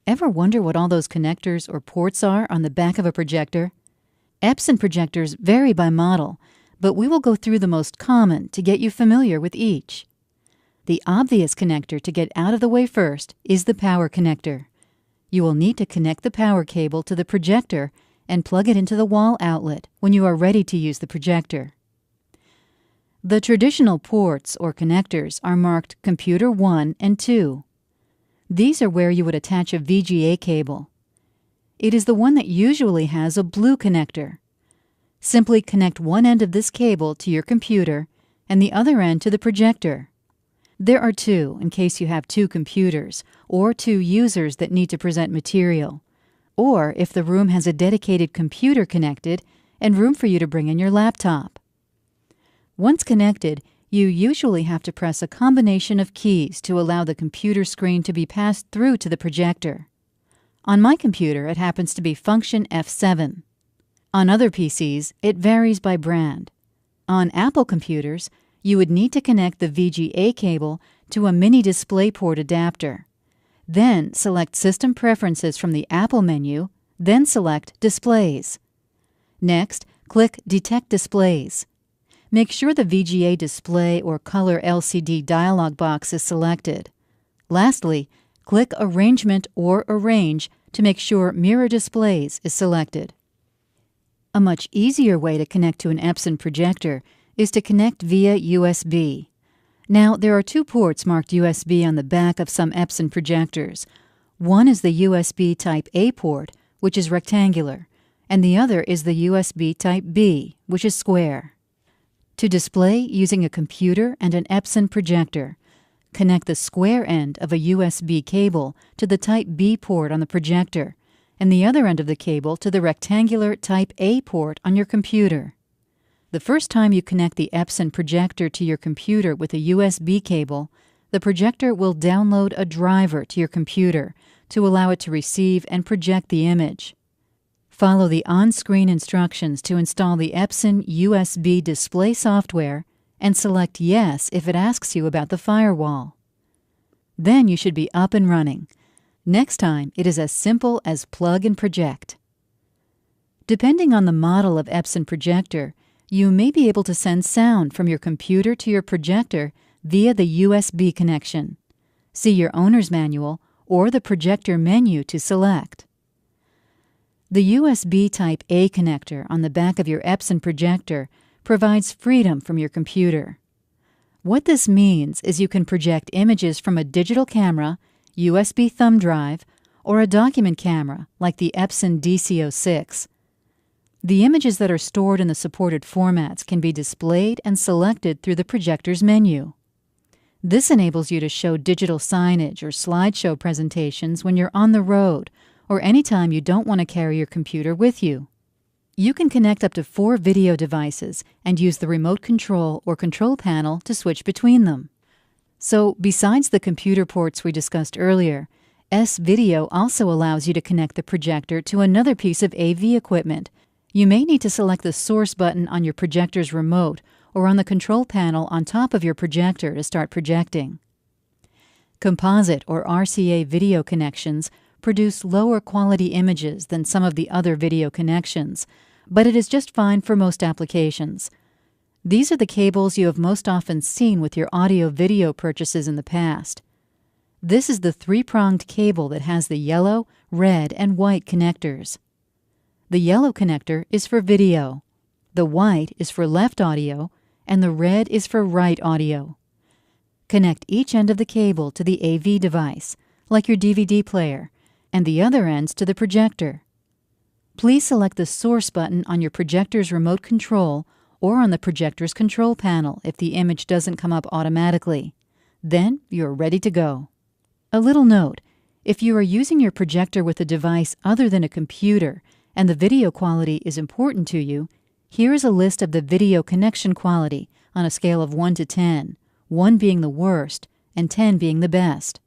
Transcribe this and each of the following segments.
Ever wonder what all those connectors or ports are on the back of a projector? Epson projectors vary by model, but we will go through the most common to get you familiar with each. The obvious connector to get out of the way first is the power connector. You will need to connect the power cable to the projector and plug it into the wall outlet when you are ready to use the projector. The traditional ports or connectors are marked Computer 1 and 2. These are where you would attach a VGA cable. It is the one that usually has a blue connector. Simply connect one end of this cable to your computer and the other end to the projector. There are two in case you have two computers or two users that need to present material, or if the room has a dedicated computer connected and room for you to bring in your laptop. Once connected, you usually have to press a combination of keys to allow the computer screen to be passed through to the projector. On my computer, it happens to be function F7. On other PCs, it varies by brand. On Apple computers, you would need to connect the VGA cable to a mini DisplayPort adapter. Then select System Preferences from the Apple menu, then select Displays. Next, click Detect Displays. Make sure the VGA display or color LCD dialog box is selected. Lastly, click Arrangement or Arrange to make sure Mirror Displays is selected. A much easier way to connect to an Epson projector is to connect via USB. Now, there are two ports marked USB on the back of some Epson projectors. One is the USB Type A port, which is rectangular, and the other is the USB Type B, which is square. To display using a computer and an Epson projector, connect the square end of a USB cable to the Type B port on the projector, and the other end of the cable to the rectangular Type A port on your computer. The first time you connect the Epson projector to your computer with a USB cable, the projector will download a driver to your computer to allow it to receive and project the image. Follow the on-screen instructions to install the Epson USB display software and select Yes if it asks you about the firewall. Then you should be up and running. Next time, it is as simple as plug and project. Depending on the model of Epson projector, you may be able to send sound from your computer to your projector via the USB connection. See your owner's manual or the projector menu to select. The USB Type A connector on the back of your Epson projector provides freedom from your computer. What this means is you can project images from a digital camera, USB thumb drive, or a document camera like the Epson DC06. The images that are stored in the supported formats can be displayed and selected through the projector's menu. This enables you to show digital signage or slideshow presentations when you're on the road or anytime you don't want to carry your computer with you. You can connect up to 4 video devices and use the remote control or control panel to switch between them. So, besides the computer ports we discussed earlier, S-Video also allows you to connect the projector to another piece of AV equipment. You may need to select the source button on your projector's remote or on the control panel on top of your projector to start projecting. Composite or RCA video connections produce lower quality images than some of the other video connections, but it is just fine for most applications. These are the cables you have most often seen with your audio-video purchases in the past. This is the 3-pronged cable that has the yellow, red, and white connectors. The yellow connector is for video, the white is for left audio, and the red is for right audio. Connect each end of the cable to the AV device, like your DVD player, and the other ends to the projector. Please select the source button on your projector's remote control or on the projector's control panel if the image doesn't come up automatically. Then you're ready to go. A little note, if you are using your projector with a device other than a computer and the video quality is important to you, here is a list of the video connection quality on a scale of 1 to 10, 1 being the worst and 10 being the best.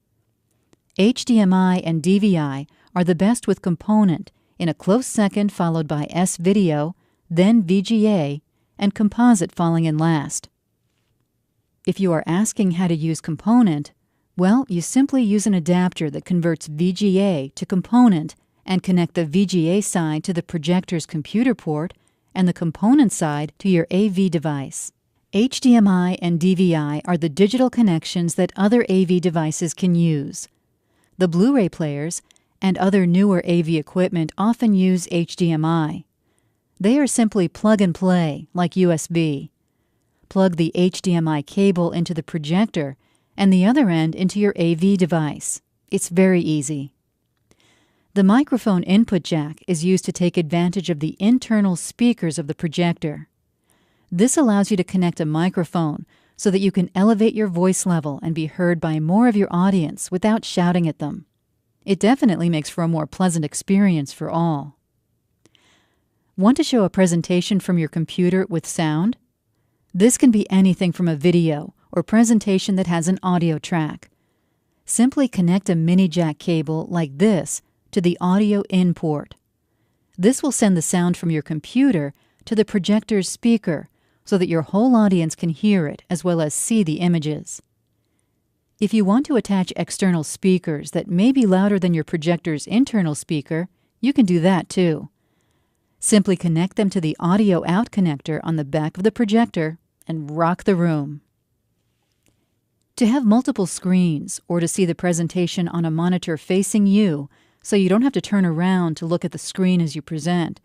HDMI and DVI are the best with component in a close second followed by S-Video, then VGA, and composite falling in last. If you are asking how to use component, Well, you simply use an adapter that converts VGA to component and connect the VGA side to the projector's computer port and the component side to your AV device. HDMI and DVI are the digital connections that other AV devices can use. The Blu-ray players and other newer AV equipment often use HDMI. They are simply plug and play, like USB. Plug the HDMI cable into the projector and the other end into your AV device. It's very easy. The microphone input jack is used to take advantage of the internal speakers of the projector. This allows you to connect a microphone so that you can elevate your voice level and be heard by more of your audience without shouting at them. It definitely makes for a more pleasant experience for all. Want to show a presentation from your computer with sound? This can be anything from a video or presentation that has an audio track. Simply connect a mini jack cable like this to the audio in port. This will send the sound from your computer to the projector's speaker so that your whole audience can hear it as well as see the images. If you want to attach external speakers that may be louder than your projector's internal speaker, you can do that too. Simply connect them to the audio out connector on the back of the projector and rock the room. To have multiple screens or to see the presentation on a monitor facing you so you don't have to turn around to look at the screen as you present,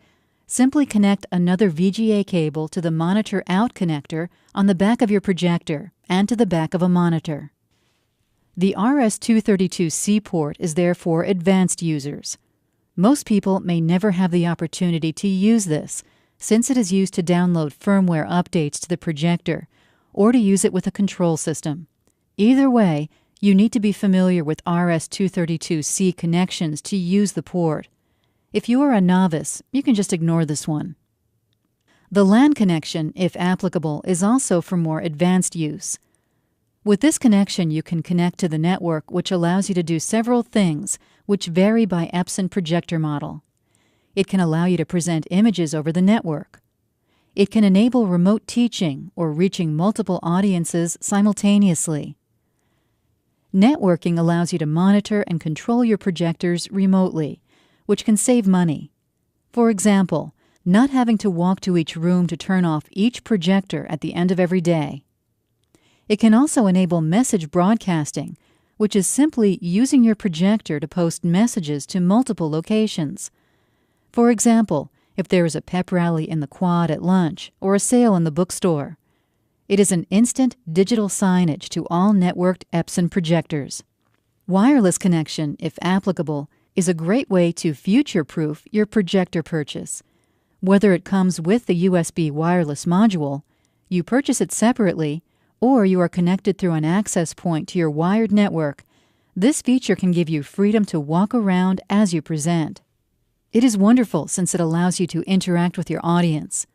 simply connect another VGA cable to the monitor out connector on the back of your projector and to the back of a monitor. The RS-232C port is there for advanced users. Most people may never have the opportunity to use this, since it is used to download firmware updates to the projector or to use it with a control system. Either way, you need to be familiar with RS-232C connections to use the port. If you are a novice, you can just ignore this one. The LAN connection, if applicable, is also for more advanced use. With this connection, you can connect to the network, which allows you to do several things, which vary by Epson projector model. It can allow you to present images over the network. It can enable remote teaching or reaching multiple audiences simultaneously. Networking allows you to monitor and control your projectors remotely, which can save money. For example, not having to walk to each room to turn off each projector at the end of every day. It can also enable message broadcasting, which is simply using your projector to post messages to multiple locations. For example, if there is a pep rally in the quad at lunch or a sale in the bookstore. It is an instant digital signage to all networked Epson projectors. Wireless connection, if applicable, is a great way to future-proof your projector purchase. Whether it comes with the USB wireless module, you purchase it separately, or you are connected through an access point to your wired network, this feature can give you freedom to walk around as you present. It is wonderful since it allows you to interact with your audience.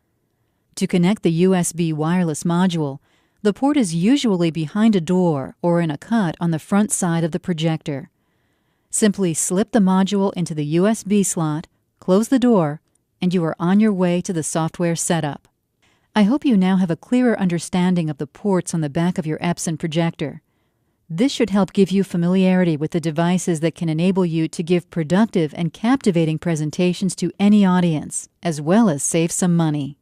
To connect the USB wireless module, the port is usually behind a door or in a cut on the front side of the projector. Simply slip the module into the USB slot, close the door, and you are on your way to the software setup. I hope you now have a clearer understanding of the ports on the back of your Epson projector. This should help give you familiarity with the devices that can enable you to give productive and captivating presentations to any audience, as well as save some money.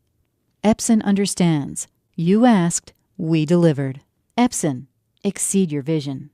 Epson understands. You asked, we delivered. Epson, exceed your vision.